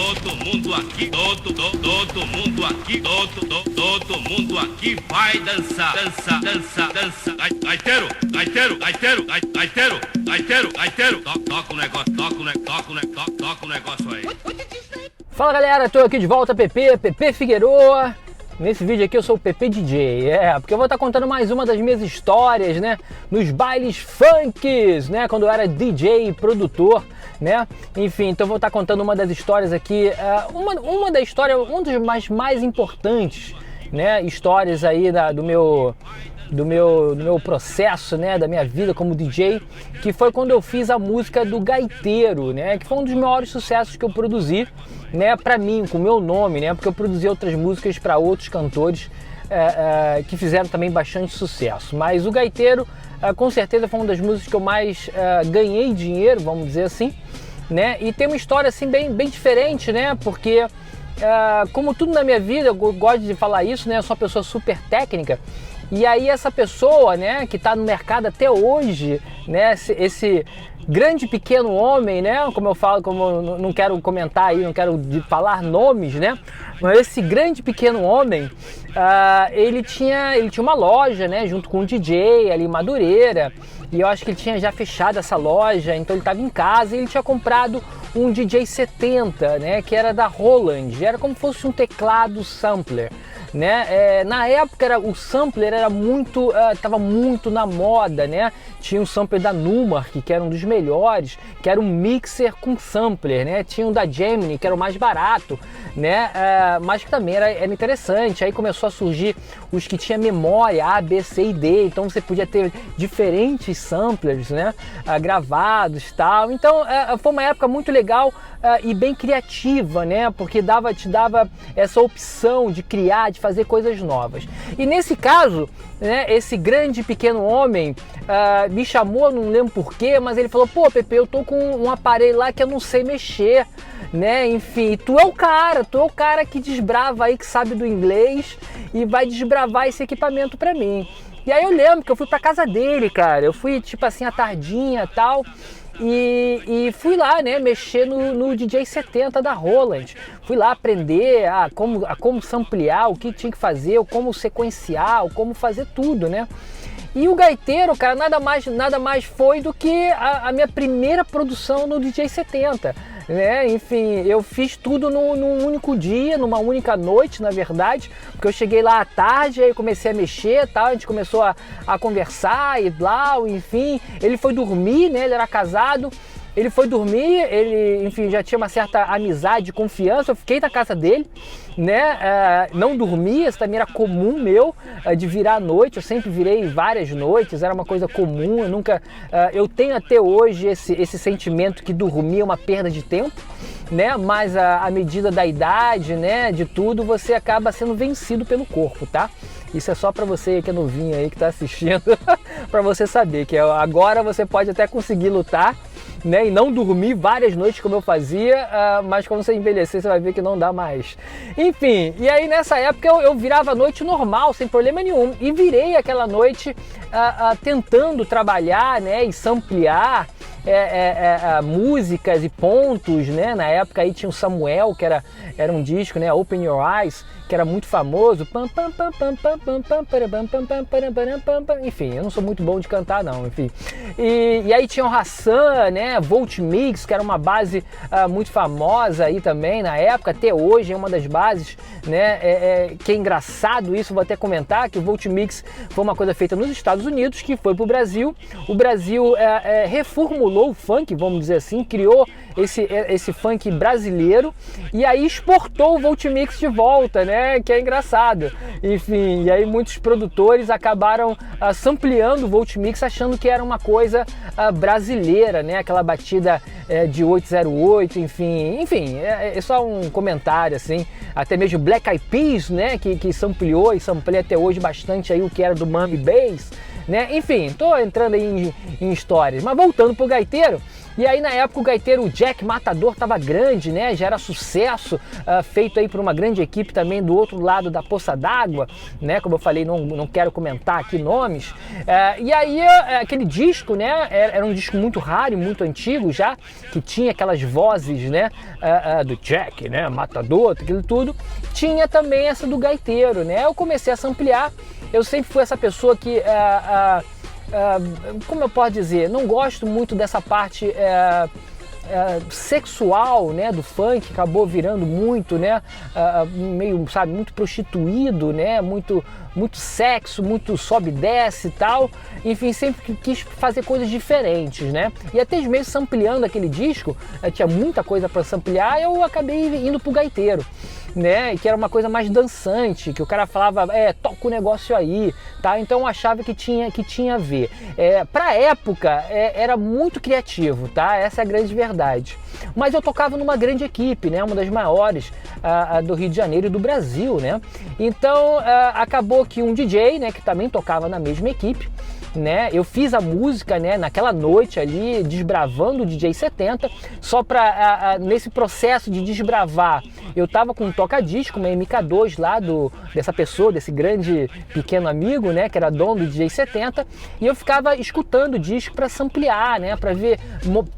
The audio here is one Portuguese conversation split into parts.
todo mundo aqui vai dançar. Gaiteiro, toca o negócio aí. Fala galera, tô aqui de volta, Pepe Figueroa. Nesse vídeo aqui eu sou o Pepe DJ, porque eu vou estar contando mais uma das minhas histórias, né, nos bailes funks, né, quando eu era DJ e produtor, né, enfim, então eu vou estar contando uma das histórias aqui, uma das mais importantes, né, histórias aí do meu processo, né, da minha vida como DJ, que foi quando eu fiz a música do Gaiteiro, né, que foi um dos maiores sucessos que eu produzi, né, para mim, com o meu nome, né, porque eu produzi outras músicas para outros cantores que fizeram também bastante sucesso. Mas o Gaiteiro, com certeza, foi uma das músicas que eu mais ganhei dinheiro, vamos dizer assim, né, e tem uma história assim bem diferente, né, porque como tudo na minha vida, eu gosto de falar isso, né, eu sou uma pessoa super técnica. E aí essa pessoa, né, que está no mercado até hoje, né, esse grande pequeno homem, né, como eu falo, como eu não quero comentar aí, não quero falar nomes, né, mas esse grande pequeno homem, ele tinha uma loja, né, junto com um DJ ali em Madureira, e eu acho que ele tinha já fechado essa loja, então ele estava em casa e ele tinha comprado um DJ 70, né, que era da Roland, era como se fosse um teclado sampler. Né? Na época o sampler era estava muito na moda, né? Tinha um sampler da Numark, que era um dos melhores, que era um mixer com sampler, né? Tinha um da Gemini, que era o mais barato, né? Mas que também era interessante. Aí começou a surgir os que tinha memória A, B, C e D, então você podia ter diferentes samplers, né? Gravados e tal. Então foi uma época muito legal e bem criativa, né? Porque te dava essa opção de criar, de fazer coisas novas. E nesse caso, né, esse grande pequeno homem me chamou, não lembro porquê, mas ele falou: pô, Pepe, eu tô com um aparelho lá que eu não sei mexer, né? Enfim, tu é o cara que desbrava aí, que sabe do inglês e vai desbravar esse equipamento pra mim. E aí eu lembro que eu fui pra casa dele, cara. Eu fui tipo assim à tardinha e tal. E fui lá, né, mexer no DJ 70 da Roland. Fui lá aprender a como samplear, o que tinha que fazer, como sequenciar, como fazer tudo, né? E o Gaiteiro, cara, nada mais foi do que a minha primeira produção no DJ 70, né? Enfim, eu fiz tudo num único dia, numa única noite, na verdade, porque eu cheguei lá à tarde, aí comecei a mexer, tal, a gente começou a conversar e blá, enfim, ele foi dormir, né? Ele era casado. Ele foi dormir, ele, enfim, já tinha uma certa amizade, confiança, eu fiquei na casa dele, né, não dormia, isso também era comum meu, de virar à noite, eu sempre virei várias noites, era uma coisa comum, eu tenho até hoje esse sentimento que dormir é uma perda de tempo, né, mas à medida da idade, né, de tudo, você acaba sendo vencido pelo corpo, tá? Isso é só para você que é novinho aí, que tá assistindo, para você saber que agora você pode até conseguir lutar, né, e não dormir várias noites como eu fazia, mas quando você envelhecer você vai ver que não dá mais. Enfim, e aí nessa época eu virava a noite normal, sem problema nenhum, e virei aquela noite tentando trabalhar, né, e samplear músicas e pontos, né? Na época aí tinha o Samuel, que era um disco, né? Open Your Eyes, que era muito famoso. Enfim, eu não sou muito bom de cantar não, enfim. E aí tinha o Hassan, né? Volt Mix, que era uma base muito famosa aí também na época, até hoje é uma das bases, né? Que é engraçado isso, vou até comentar que o Volt Mix foi uma coisa feita nos Estados Unidos, que foi pro Brasil. O Brasil reformulou o funk, vamos dizer assim, criou esse funk brasileiro e aí exportou o Volt Mix de volta, né? Que é engraçado. Enfim, e aí muitos produtores acabaram sampleando o Volt Mix achando que era uma coisa brasileira, né? Aquela batida de 808, enfim, é só um comentário assim. Até mesmo Black Eyed Peas, né? Que sampleou e sampleia até hoje bastante aí o que era do Mami Bass, né? Enfim, tô entrando aí em histórias, mas voltando pro Gaiteiro, E aí na época o gaiteiro Jack Matador estava grande, né? Já era sucesso, feito aí por uma grande equipe também do outro lado da poça d'água, né? Como eu falei, não quero comentar aqui nomes. E aí aquele disco, né? Era um disco muito raro e muito antigo já, que tinha aquelas vozes, né? Do Jack, né? Matador, aquilo tudo. Tinha também essa do gaiteiro, né? Eu comecei a samplear. Eu sempre fui essa pessoa que como eu posso dizer, não gosto muito dessa parte sexual, né, do funk, acabou virando muito, né, meio, sabe, muito prostituído, né, muito sexo, muito sobe e desce e tal. Enfim, sempre quis fazer coisas diferentes, né, e até mesmo sampleando aquele disco, tinha muita coisa para samplear, eu acabei indo pro gaiteiro, né, que era uma coisa mais dançante, que o cara falava, toca o negócio aí, tá? Então eu achava que tinha a ver. Pra época, era muito criativo, tá? Essa é a grande verdade. Mas eu tocava numa grande equipe, né, uma das maiores do Rio de Janeiro e do Brasil, né? Então acabou que um DJ, né, que também tocava na mesma equipe, né, eu fiz a música, né, naquela noite ali, desbravando o DJ 70, só para nesse processo de desbravar, eu tava com um toca-disco, uma MK2 lá dessa pessoa, desse grande pequeno amigo, né, que era dono do DJ 70, e eu ficava escutando o disco para samplear, né, para ver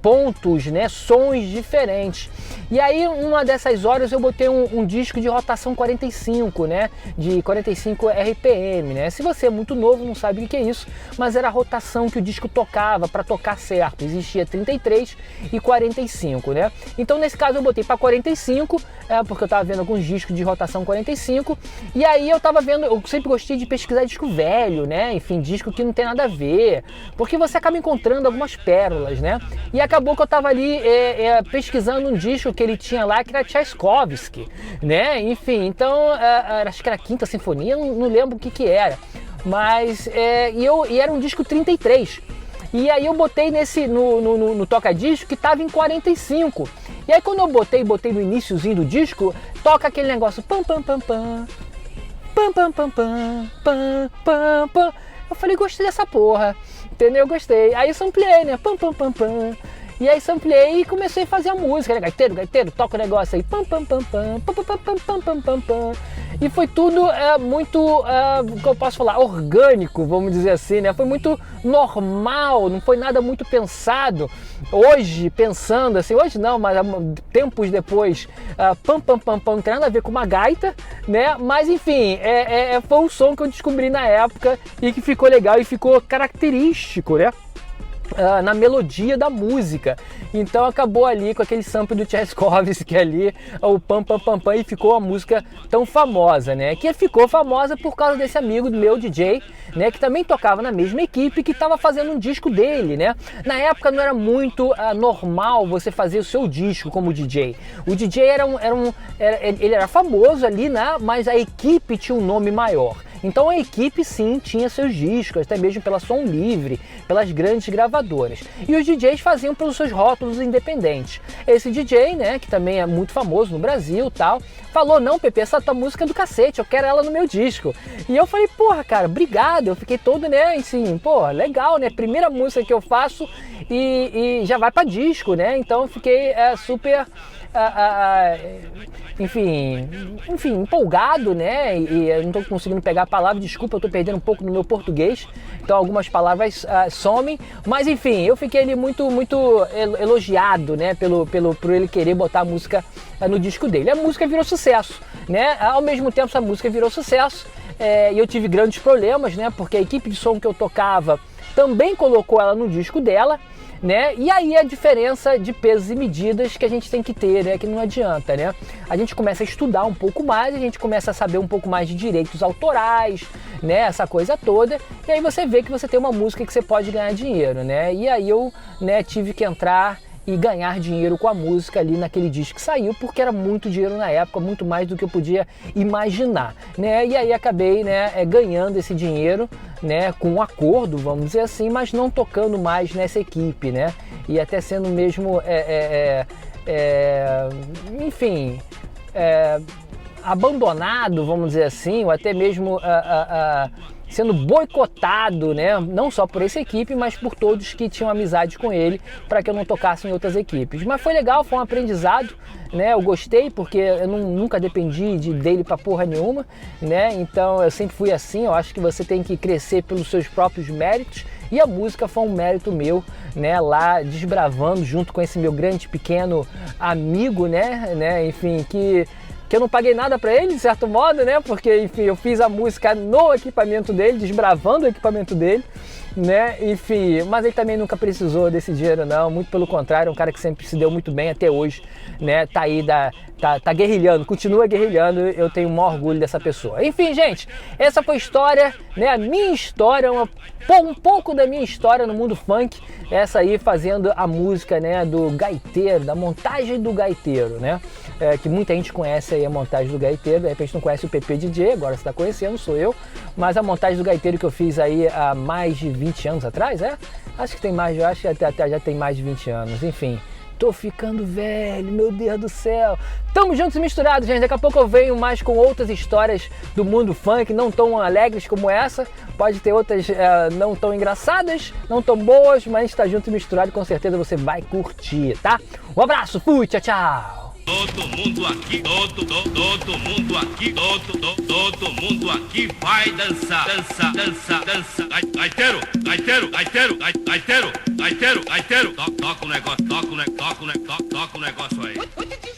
pontos, né, sons diferentes. E aí, uma dessas horas, eu botei um disco de rotação 45, né, de 45 RPM, né. Se você é muito novo, não sabe o que é isso, mas era a rotação que o disco tocava para tocar certo. Existia 33 e 45, né? Então nesse caso eu botei para 45, porque eu tava vendo alguns discos de rotação 45, e aí eu tava vendo, eu sempre gostei de pesquisar disco velho, né? Enfim, disco que não tem nada a ver, porque você acaba encontrando algumas pérolas, né? E acabou que eu tava ali pesquisando um disco que ele tinha lá, que era Tchaikovsky, né? Enfim, então acho que era a Quinta Sinfonia, não lembro o que era. Mas, e era um disco 33. E aí eu botei no toca-disco que tava em 45. E aí quando eu botei no iniciozinho do disco, toca aquele negócio pam pam pam pam, pam pam pam pam, pam pam pam. Eu falei, gostei dessa porra, entendeu? Gostei. Aí eu sampleei, né? Pam pam pam pam. E aí samplei e comecei a fazer a música, né? Gaiteiro, toca o negócio aí, pam pam pam pam, pam pam pam pam pam pam pam. E foi tudo muito, que eu posso falar, orgânico, vamos dizer assim, né? Foi muito normal, não foi nada muito pensado. Hoje, pensando assim, hoje não, mas tempos depois, pam pam pam pam, não tem nada a ver com uma gaita, né? Mas enfim, foi um som que eu descobri na época e que ficou legal e ficou característico, né? Na melodia da música. Então acabou ali com aquele sample do Tchaikovsky ali, o pam pam pam pam, e ficou a música tão famosa, né? Que ficou famosa por causa desse amigo do meu DJ, né? Que também tocava na mesma equipe, que estava fazendo um disco dele, né? Na época não era muito normal você fazer o seu disco como DJ. O DJ ele era famoso ali, né? Mas a equipe tinha um nome maior. Então a equipe sim tinha seus discos, até mesmo pela Som Livre, pelas grandes gravadoras. E os DJs faziam pelos seus rótulos independentes. Esse DJ, né, que também é muito famoso no Brasil, tal, falou: "Não, Pepe, essa tua música é do cacete, eu quero ela no meu disco". E eu falei: "Porra, cara, obrigado". Eu fiquei todo, né, assim, pô, legal, né? Primeira música que eu faço e já vai pra disco, né? Então eu fiquei super enfim, empolgado, né? E eu não estou conseguindo pegar a palavra, desculpa, eu estou perdendo um pouco no meu português, então algumas palavras somem, mas enfim, eu fiquei ali muito elogiado, né? Por ele querer botar a música no disco dele. A música virou sucesso, né? Ao mesmo tempo, essa música virou sucesso e eu tive grandes problemas, né? Porque a equipe de som que eu tocava também colocou ela no disco dela, né? E aí a diferença de pesos e medidas que a gente tem que ter, né? Que não adianta, né? A gente começa a estudar um pouco mais, a gente começa a saber um pouco mais de direitos autorais, né? Essa coisa toda, e aí você vê que você tem uma música que você pode ganhar dinheiro, né? E aí eu, né, tive que entrar e ganhar dinheiro com a música ali naquele disco que saiu, porque era muito dinheiro na época, muito mais do que eu podia imaginar, né? E aí acabei, né, ganhando esse dinheiro, né, com um acordo, vamos dizer assim, mas não tocando mais nessa equipe, né? E até sendo mesmo, enfim, abandonado, vamos dizer assim, ou até mesmo sendo boicotado, né? Não só por essa equipe, mas por todos que tinham amizade com ele, para que eu não tocasse em outras equipes. Mas foi legal, foi um aprendizado, né? Eu gostei porque eu nunca dependi dele pra porra nenhuma, né? Então eu sempre fui assim. Eu acho que você tem que crescer pelos seus próprios méritos, e a música foi um mérito meu, né? Lá desbravando junto com esse meu grande pequeno amigo, né? Enfim, que eu não paguei nada para ele, de certo modo, né? Porque, enfim, eu fiz a música no equipamento dele, desbravando o equipamento dele, né? Enfim, mas ele também nunca precisou desse dinheiro, não. Muito pelo contrário, é um cara que sempre se deu muito bem até hoje, né? Tá aí, tá guerrilhando, continua guerrilhando. Eu tenho o maior orgulho dessa pessoa. Enfim, gente, essa foi a história, né? A minha história, um pouco da minha história no mundo funk. Essa aí fazendo a música, né? Do gaiteiro, da montagem do gaiteiro, né? Que muita gente conhece aí a montagem do gaiteiro, de repente não conhece o PP DJ, agora você está conhecendo, sou eu, mas a montagem do gaiteiro que eu fiz aí há mais de 20 anos atrás, acho que tem mais, eu acho que até já tem mais de 20 anos, enfim. Tô ficando velho, meu Deus do céu. Tamo juntos e misturados, gente. Daqui a pouco eu venho mais com outras histórias do mundo funk, não tão alegres como essa. Pode ter outras não tão engraçadas, não tão boas, mas a gente tá junto e misturado, com certeza você vai curtir, tá? Um abraço, fui, tchau, tchau. Todo mundo aqui, todo mundo aqui, todo mundo aqui vai dançar, dança. Gaiteiro, toca o negócio aí.